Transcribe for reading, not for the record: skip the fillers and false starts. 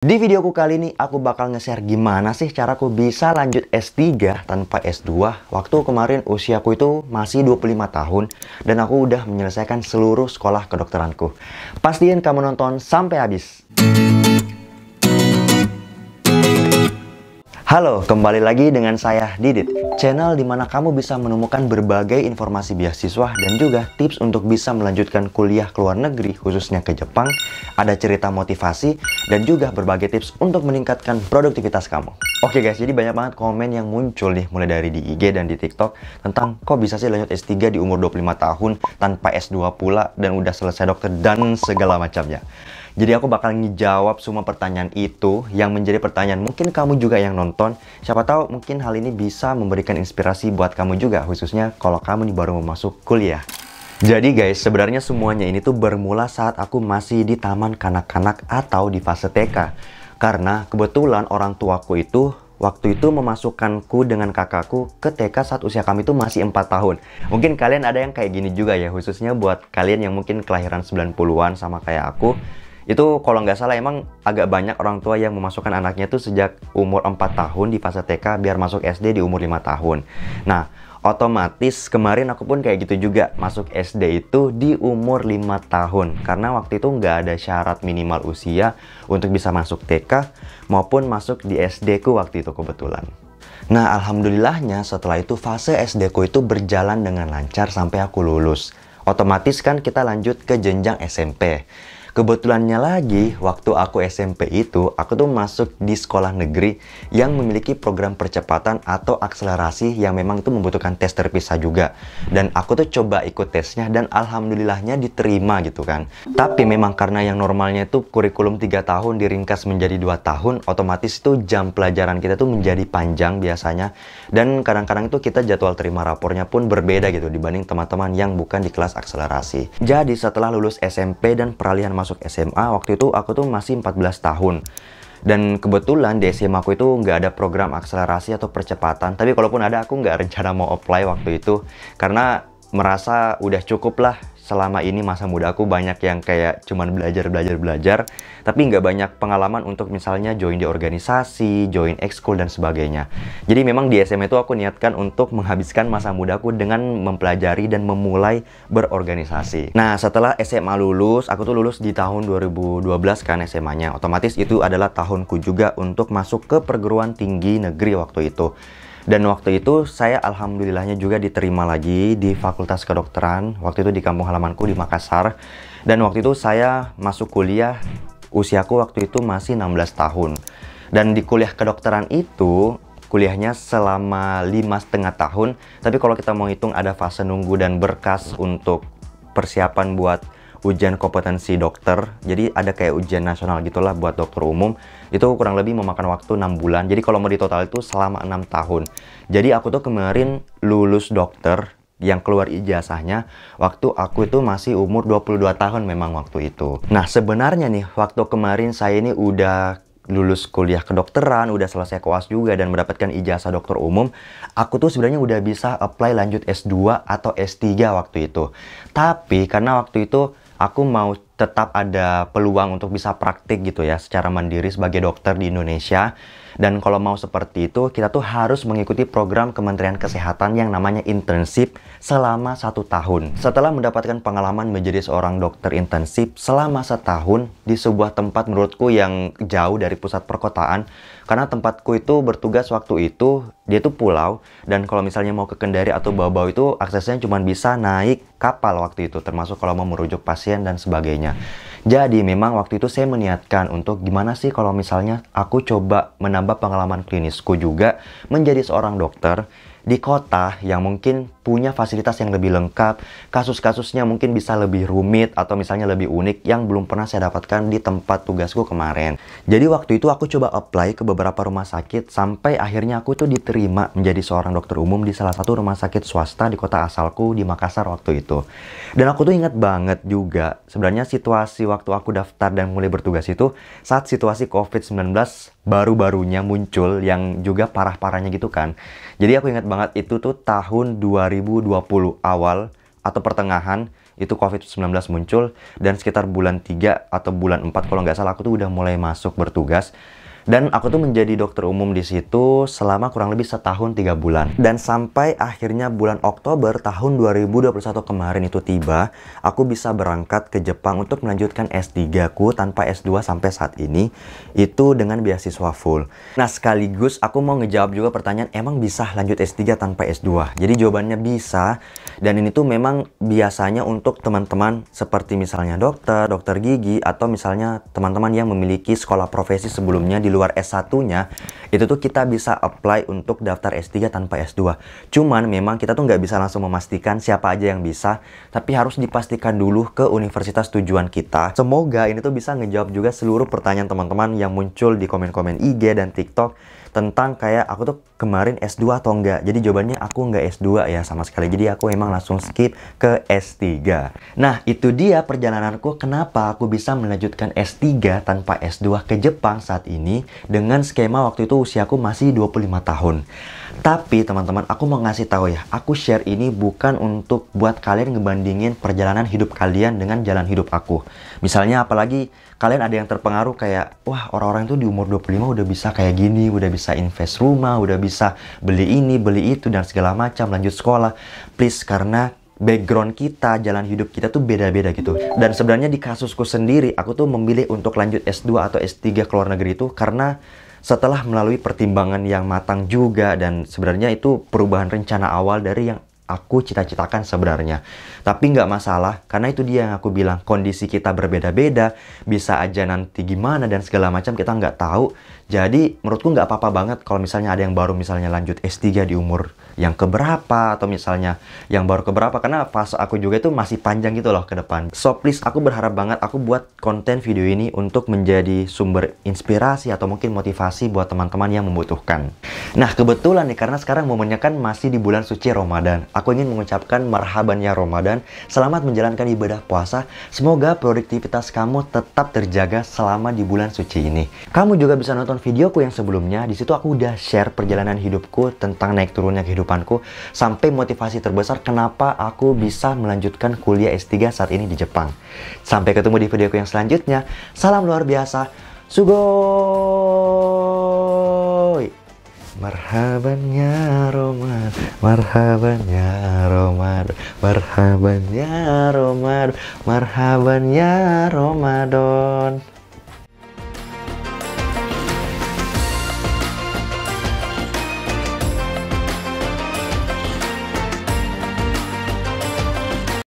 Di videoku kali ini aku bakal nge-share gimana sih cara aku bisa lanjut S3 tanpa S2 waktu kemarin usiaku itu masih 25 tahun dan aku udah menyelesaikan seluruh sekolah kedokteranku. Pastiin kamu nonton sampai habis. Halo, kembali lagi dengan saya Didit, channel dimana kamu bisa menemukan berbagai informasi beasiswa dan juga tips untuk bisa melanjutkan kuliah ke luar negeri, khususnya ke Jepang. Ada cerita motivasi dan juga berbagai tips untuk meningkatkan produktivitas kamu. Oke guys, jadi banyak banget komen yang muncul nih, mulai dari di IG dan di TikTok tentang kok bisa sih lanjut S3 di umur 25 tahun tanpa S2 pula dan udah selesai dokter dan segala macamnya. Jadi aku bakal ngejawab semua pertanyaan itu yang menjadi pertanyaan mungkin kamu juga yang nonton. Siapa tahu mungkin hal ini bisa memberikan inspirasi buat kamu juga, khususnya kalau kamu nih baru mau masuk kuliah. Jadi guys, sebenarnya semuanya ini tuh bermula saat aku masih di taman kanak-kanak atau di fase TK. Karena kebetulan orang tuaku itu waktu itu memasukkanku dengan kakakku ke TK saat usia kami itu masih 4 tahun. Mungkin kalian ada yang kayak gini juga ya, khususnya buat kalian yang mungkin kelahiran 90-an sama kayak aku. Itu kalau nggak salah emang agak banyak orang tua yang memasukkan anaknya tuh sejak umur 4 tahun di fase TK biar masuk SD di umur 5 tahun. Nah, otomatis kemarin aku pun kayak gitu juga, masuk SD itu di umur 5 tahun. Karena waktu itu nggak ada syarat minimal usia untuk bisa masuk TK maupun masuk di SD ku waktu itu kebetulan. Nah, alhamdulillahnya setelah itu fase SD ku itu berjalan dengan lancar sampai aku lulus. Otomatis kan kita lanjut ke jenjang SMP. Kebetulannya lagi, waktu aku SMP itu, aku tuh masuk di sekolah negeri yang memiliki program percepatan atau akselerasi yang memang itu membutuhkan tes terpisah juga. Dan aku tuh coba ikut tesnya dan alhamdulillahnya diterima gitu kan. Tapi memang karena yang normalnya itu kurikulum 3 tahun diringkas menjadi 2 tahun, otomatis itu jam pelajaran kita tuh menjadi panjang biasanya. Dan kadang-kadang itu kita jadwal terima rapornya pun berbeda gitu dibanding teman-teman yang bukan di kelas akselerasi. Jadi setelah lulus SMP dan peralihan masuk SMA, waktu itu aku tuh masih 14 tahun. Dan kebetulan di SMA aku itu nggak ada program akselerasi atau percepatan. Tapi kalaupun ada, aku nggak rencana mau apply waktu itu. Karena merasa udah cukup lah. Selama ini masa muda aku banyak yang kayak cuman belajar, tapi nggak banyak pengalaman untuk misalnya join di organisasi, join ekskul dan sebagainya. Jadi memang di SMA itu aku niatkan untuk menghabiskan masa mudaku dengan mempelajari dan memulai berorganisasi. Nah, setelah SMA lulus, aku tuh lulus di tahun 2012 kan SMA-nya. Otomatis itu adalah tahunku juga untuk masuk ke perguruan tinggi negeri waktu itu. Dan waktu itu saya alhamdulillahnya juga diterima lagi di Fakultas Kedokteran. Waktu itu di kampung halamanku di Makassar. Dan waktu itu saya masuk kuliah, usiaku waktu itu masih 16 tahun. Dan di kuliah kedokteran itu, kuliahnya selama 5,5 tahun. Tapi kalau kita mau hitung ada fase nunggu dan berkas untuk persiapan buat ujian kompetensi dokter. Jadi ada kayak ujian nasional gitulah buat dokter umum. Itu kurang lebih memakan waktu 6 bulan. Jadi kalau mau ditotal itu selama 6 tahun. Jadi aku tuh kemarin lulus dokter yang keluar ijazahnya waktu aku itu masih umur 22 tahun memang waktu itu. Nah, sebenarnya nih waktu kemarin saya ini udah lulus kuliah kedokteran, udah selesai koas juga dan mendapatkan ijazah dokter umum, aku tuh sebenarnya udah bisa apply lanjut S2 atau S3 waktu itu. Tapi karena waktu itu aku mau tetap ada peluang untuk bisa praktik gitu ya secara mandiri sebagai dokter di Indonesia. Dan kalau mau seperti itu, kita tuh harus mengikuti program Kementerian Kesehatan yang namanya internship selama 1 tahun. Setelah mendapatkan pengalaman menjadi seorang dokter internship selama 1 tahun di sebuah tempat menurutku yang jauh dari pusat perkotaan. Karena tempatku itu bertugas waktu itu, dia tuh pulau. Dan kalau misalnya mau ke Kendari atau Bau-Bau itu aksesnya cuma bisa naik kapal waktu itu. Termasuk kalau mau merujuk pasien dan sebagainya. Jadi memang waktu itu saya meniatkan untuk gimana sih kalau misalnya aku coba menambah pengalaman klinisku juga menjadi seorang dokter di kota yang mungkin punya fasilitas yang lebih lengkap, kasus-kasusnya mungkin bisa lebih rumit atau misalnya lebih unik yang belum pernah saya dapatkan di tempat tugasku kemarin. Jadi waktu itu aku coba apply ke beberapa rumah sakit sampai akhirnya aku tuh diterima menjadi seorang dokter umum di salah satu rumah sakit swasta di kota asalku di Makassar waktu itu. Dan aku tuh ingat banget juga sebenarnya situasi waktu aku daftar dan mulai bertugas itu saat situasi COVID-19 baru-barunya muncul yang juga parah-parahnya gitu kan. Jadi aku ingat banget itu tuh tahun 2020 awal atau pertengahan itu COVID-19 muncul, dan sekitar bulan 3 atau bulan 4 kalau nggak salah aku tuh udah mulai masuk bertugas. Dan aku tuh menjadi dokter umum di situ selama kurang lebih setahun 3 bulan. Dan sampai akhirnya bulan Oktober tahun 2021 kemarin itu tiba, aku bisa berangkat ke Jepang untuk melanjutkan S3 ku tanpa S2 sampai saat ini, itu dengan beasiswa full. Nah, sekaligus aku mau ngejawab juga pertanyaan, emang bisa lanjut S3 tanpa S2? Jadi jawabannya bisa, dan ini tuh memang biasanya untuk teman-teman seperti misalnya dokter, dokter gigi, atau misalnya teman-teman yang memiliki sekolah profesi sebelumnya di luar S1-nya, itu tuh kita bisa apply untuk daftar S3 tanpa S2. Cuman memang kita tuh nggak bisa langsung memastikan siapa aja yang bisa, tapi harus dipastikan dulu ke universitas tujuan kita. Semoga ini tuh bisa ngejawab juga seluruh pertanyaan teman-teman yang muncul di komen-komen IG dan TikTok tentang kayak aku tuh kemarin S2 atau enggak. Jadi jawabannya aku enggak S2 ya sama sekali. Jadi aku emang langsung skip ke S3. Nah, itu dia perjalananku kenapa aku bisa melanjutkan S3 tanpa S2 ke Jepang saat ini dengan skema waktu itu usiaku masih 25 tahun. Tapi teman-teman, aku mau ngasih tahu ya, aku share ini bukan untuk buat kalian ngebandingin perjalanan hidup kalian dengan jalan hidup aku. Misalnya apalagi kalian ada yang terpengaruh kayak, wah orang-orang itu di umur 25 udah bisa kayak gini, udah bisa invest rumah, udah bisa beli ini, beli itu, dan segala macam, lanjut sekolah. Please, karena background kita, jalan hidup kita tuh beda-beda gitu. Dan sebenarnya di kasusku sendiri, aku tuh memilih untuk lanjut S2 atau S3 ke luar negeri itu karena setelah melalui pertimbangan yang matang juga, dan sebenarnya itu perubahan rencana awal dari yang aku cita-citakan sebenarnya. Tapi nggak masalah, karena itu dia yang aku bilang, kondisi kita berbeda-beda, bisa aja nanti gimana dan segala macam kita nggak tahu. Jadi menurutku nggak apa-apa banget kalau misalnya ada yang baru misalnya lanjut S3 di umur yang keberapa, atau misalnya yang baru keberapa, karena pas aku juga itu masih panjang gitu loh ke depan. So please, aku berharap banget aku buat konten video ini untuk menjadi sumber inspirasi atau mungkin motivasi buat teman-teman yang membutuhkan. Nah, kebetulan nih, karena sekarang momennya kan masih di bulan suci Ramadan, aku ingin mengucapkan marhaban ya Ramadan. Selamat menjalankan ibadah puasa. Semoga produktivitas kamu tetap terjaga selama di bulan suci ini. Kamu juga bisa nonton videoku yang sebelumnya. Di situ aku udah share perjalanan hidupku tentang naik turunnya kehidupanku sampai motivasi terbesar kenapa aku bisa melanjutkan kuliah S3 saat ini di Jepang. Sampai ketemu di videoku yang selanjutnya. Salam luar biasa. Sugoi. Marhaban ya Ramadan, marhaban ya Ramadan, marhaban ya Ramadan, marhaban ya Ramadan.